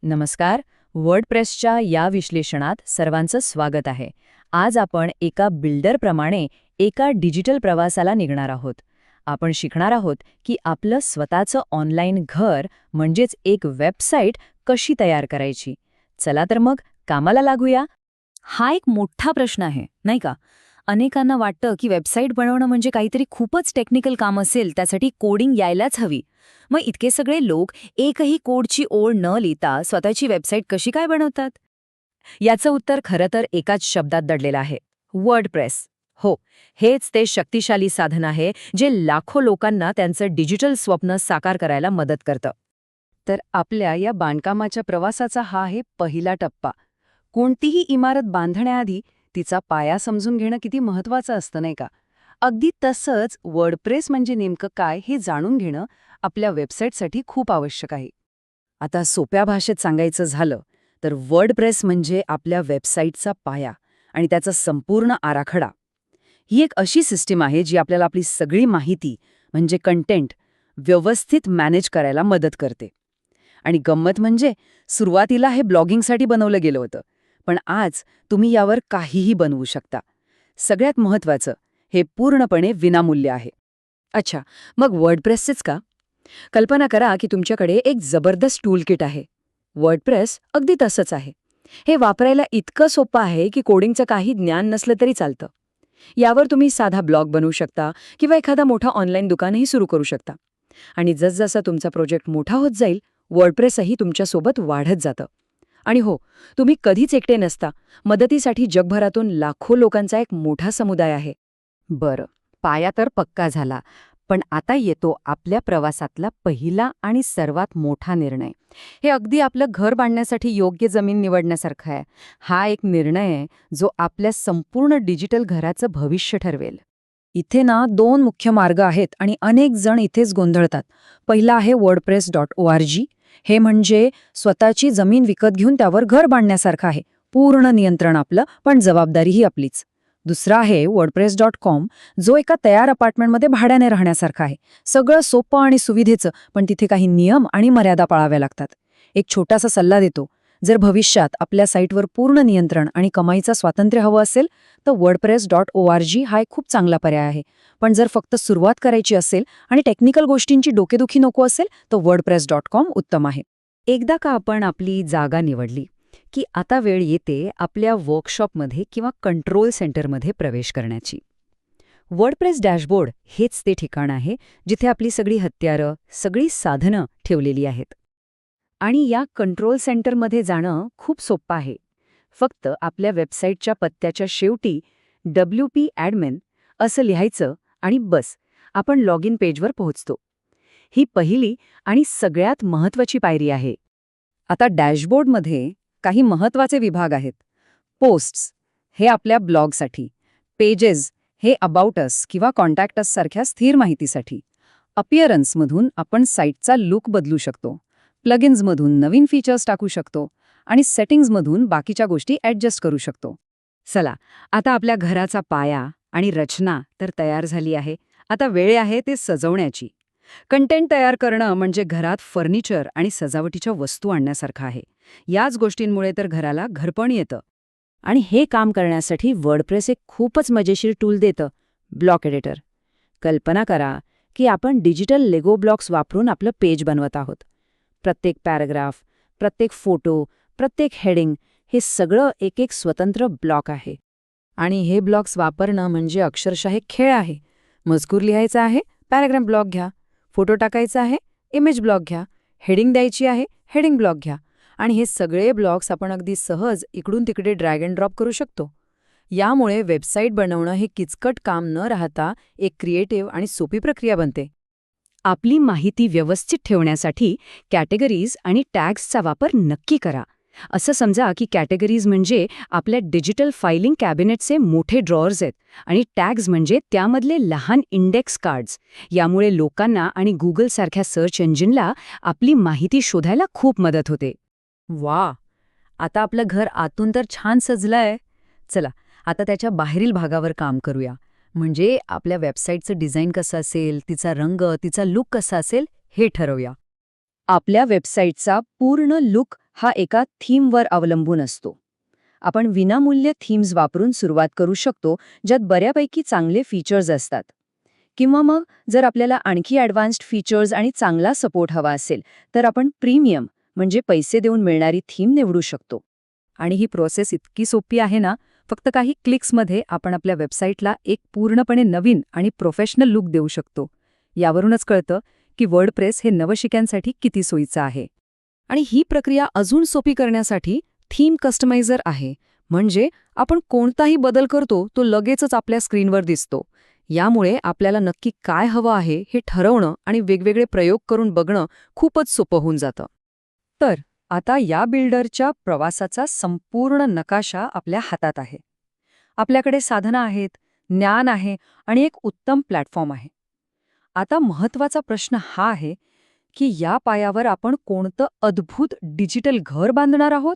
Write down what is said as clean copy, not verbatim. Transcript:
नमस्कार. वर्डप्रेसच्या या विश्लेषणात सर्वांचं स्वागत आहे. आज आपण एका बिल्डरप्रमाणे एका डिजिटल प्रवासाला निघणार आहोत. आपण शिकणार आहोत की आपलं स्वतःचं ऑनलाईन घर म्हणजेच एक वेबसाईट कशी तयार करायची. चला तर मग कामाला लागूया. हा एक मोठा प्रश्न आहे, नाही का? अनेकांना वाटतं की वेबसाईट बनवणं म्हणजे काहीतरी खूपच टेक्निकल काम असेल, त्यासाठी कोडिंग यायलाच हवी. मग इतके सगळे लोक एकही कोडची ओळ न लिहिता स्वतःची वेबसाईट कशी काय बनवतात? याचं उत्तर खरं तर एकाच शब्दात दडलेलं आहे: वर्डप्रेस. हो, हेच ते शक्तिशाली साधन आहे जे लाखो लोकांना त्यांचं डिजिटल स्वप्न साकार करायला मदत करतं. तर आपल्या या बांधकामाच्या प्रवासाचा हा आहे पहिला टप्पा. कोणतीही इमारत बांधण्याआधी तिचा पाया समजून घेणं किती महत्वाचं असतं, नाही का? अगदी तसंच वर्डप्रेस म्हणजे नेमकं काय हे जाणून घेणं आपल्या वेबसाईटसाठी खूप आवश्यक आहे. आता सोप्या भाषेत सांगायचं झालं तर वर्डप्रेस म्हणजे आपल्या वेबसाईटचा पाया आणि त्याचा संपूर्ण आराखडा. ही एक अशी सिस्टीम आहे जी आपल्याला आपली सगळी माहिती म्हणजे कंटेंट व्यवस्थित मॅनेज करायला मदत करते. आणि गंमत म्हणजे सुरुवातीला हे ब्लॉगिंगसाठी बनवलं गेलं होतं, पण आज तुम्ही यावर काहीही बनवू शकता. सगळ्यात महत्त्वाचं, हे पूर्णपणे विनामूल्य आहे. अच्छा, मग वर्डप्रेसचेच का? कल्पना करा की तुमच्याकडे एक जबरदस्त टूलकिट आहे. वर्डप्रेस अगदी तसंच आहे. हे वापरायला इतकं सोपं आहे की कोडिंगचं काही ज्ञान नसलं तरी चालतं. यावर तुम्ही साधा ब्लॉग बनवू शकता किंवा एखादा मोठा ऑनलाईन दुकानही सुरू करू शकता. आणि जसजसा तुमचा प्रोजेक्ट मोठा होत जाईल, वर्डप्रेसही तुमच्यासोबत वाढत जातं. आणि हो, तुम्ही कधीच एकटे नसता. मदतीसाठी जगभरातून लाखो लोकांचा एक मोठा समुदाय आहे. बरं, पाया तर पक्का झाला. पण आता येतो आपल्या प्रवासातला पहिला आणि सर्वात मोठा निर्णय. हे अगदी आपलं घर बांधण्यासाठी योग्य जमीन निवडण्यासारखं आहे. हा एक निर्णय आहे जो आपल्या संपूर्ण डिजिटल घराचं भविष्य ठरवेल. इथे ना 2 मुख्य मार्ग आहेत आणि अनेक जण इथेच गोंधळतात. पहिला आहे wordpress.org. हे म्हणजे स्वतःची जमीन विकत घेऊन त्यावर घर बांधण्यासारखं आहे. पूर्ण नियंत्रण आपलं, पण जबाबदारीही आपलीच. दुसरा आहे wordpress.com, जो एका तयार अपार्टमेंटमध्ये भाड्याने राहण्यासारखा आहे. सगळं सोपं आणि सुविधेचं, पण तिथे काही नियम आणि मर्यादा पाळाव्या लागतात. एक छोटासा सल्ला देतो: जर भविष्यात आपल्या साईटवर पूर्ण नियंत्रण आणि कमाईचं स्वातंत्र्य हवं असेल तर wordpress.org हा एक खूप चांगला पर्याय आहे. पण जर फक्त सुरुवात करायची असेल आणि टेक्निकल गोष्टींची डोकेदुखी नको असेल तर wordpress.com उत्तम आहे. एकदा का आपण आपली जागा निवडली की आता वेळ येते आपल्या वर्कशॉपमध्ये किंवा कंट्रोल सेंटरमध्ये प्रवेश करण्याची. वर्डप्रेस डॅशबोर्ड हेच ते ठिकाण आहे जिथे आपली सगळी हत्यारं, सगळी साधनं ठेवलेली आहेत. आणि या कंट्रोल सेंटरमध्ये जाणं खूप सोपं आहे. फक्त आपल्या वेबसाईटच्या पत्त्याच्या शेवटी WP admin असं लिहायचं आणि बस, आपण लॉग इन पेजवर पोहोचतो. ही पहिली आणि सगळ्यात महत्त्वाची पायरी आहे. आता डॅशबोर्डमध्ये काही महत्त्वाचे विभाग आहेत. पोस्ट्स हे आपल्या ब्लॉगसाठी, पेजेस हे अबाउट अस किंवा कॉन्टॅक्ट अस सारख्या स्थिर माहितीसाठी, अपिअरन्समधून आपण साईटचा लुक बदलू शकतो, प्लगिन्समधून नवीन फीचर्स टाकू शकतो आणि सेटिंग्जमधून बाकीच्या गोष्टी ॲडजस्ट करू शकतो. चला, आता आपल्या घराचा पाया आणि रचना तर तयार झाली आहे. आता वेळ आहे ते सजवण्याची. कंटेंट तयार करणं म्हणजे घरात फर्निचर आणि सजावटीच्या वस्तू आणण्यासारखं आहे. याच गोष्टींमुळे तर घराला घरपण येतं. आणि हे काम करण्यासाठी वर्डप्रेस एक खूपच मजेशीर टूल देतं: ब्लॉक एडिटर. कल्पना करा की आपण डिजिटल लेगो ब्लॉक्स वापरून आपलं पेज बनवत आहोत. प्रत्येक पॅराग्राफ, प्रत्येक फोटो, प्रत्येक हेडिंग हे सगळं एक एक स्वतंत्र ब्लॉक आहे. आणि हे ब्लॉक्स वापरणं म्हणजे अक्षरशः एक खेळ आहे. मजकूर लिहायचा आहे, पॅराग्राफ ब्लॉक घ्या. फोटो टाकायचा आहे, इमेज ब्लॉक घ्या. हेडिंग द्यायची आहे, हेडिंग ब्लॉक घ्या. आणि हे सगळे ब्लॉक्स आपण अगदी सहज इकडून तिकडे ड्रॅग अँड ड्रॉप करू शकतो. यामुळे वेबसाईट बनवणं हे किचकट काम न राहता एक क्रिएटिव्ह आणि सोपी प्रक्रिया बनते. आपली माहिती व्यवस्थित ठेवण्यासाठी कॅटेगरीज आणि टॅग्सचा वापर नक्की करा. असं समजा की कॅटेगरीज म्हणजे आपल्या डिजिटल फायलिंग कॅबिनेटचे मोठे ड्रॉअर्स आहेत आणि टॅग्स म्हणजे त्यामधले लहान इंडेक्स कार्ड्स. यामुळे लोकांना आणि गुगलसारख्या सर्च इंजिनला आपली माहिती शोधायला खूप मदत होते. वा, आता आपलं घर आतून तर छान सजलंय. चला, आता त्याच्या बाहेरील भागावर काम करूया. म्हणजे आपल्या वेबसाईटचं डिझाईन कसं असेल, तिचा रंग, तिचा लुक कसा असेल हे ठरवूया. आपल्या वेबसाईटचा पूर्ण लुक हा एका थीमवर अवलंबून असतो. आपण विनामूल्य थीम्स वापरून सुरुवात करू शकतो, ज्यात बऱ्यापैकी चांगले फीचर्स असतात. किंवा मग जर आपल्याला आणखी ॲडव्हान्स्ड फीचर्स आणि चांगला सपोर्ट हवा असेल, तर आपण प्रीमियम म्हणजे पैसे देऊन मिळणारी थीम निवडू शकतो. आणि ही प्रोसेस इतकी सोपी आहे ना, फक्त काही क्लिक्समध्ये आपण आपल्या वेबसाईटला एक पूर्णपणे नवीन आणि प्रोफेशनल लुक देऊ शकतो. यावरूनच कळतं की वर्डप्रेस हे नवशिक्यांसाठी किती सोयीचं आहे. आणि ही प्रक्रिया अजून सोपी करण्यासाठी थीम कस्टमायझर आहे. म्हणजे आपण कोणताही बदल करतो तो लगेचच आपल्या स्क्रीनवर दिसतो. यामुळे आपल्याला नक्की काय हवं आहे हे ठरवणं आणि वेगवेगळे प्रयोग करून बघणं खूपच सोपं होऊन जातं. तर आता या बिल्डरच्या प्रवासाचा संपूर्ण नकाशा आपल्या हातात आहे. आपल्याकडे साधनं आहेत, ज्ञान आहे आणि एक उत्तम प्लॅटफॉर्म आहे. आता महत्त्वाचा प्रश्न हा आहे की या पायावर आपण कोणतं अद्भुत डिजिटल घर बांधणार आहोत?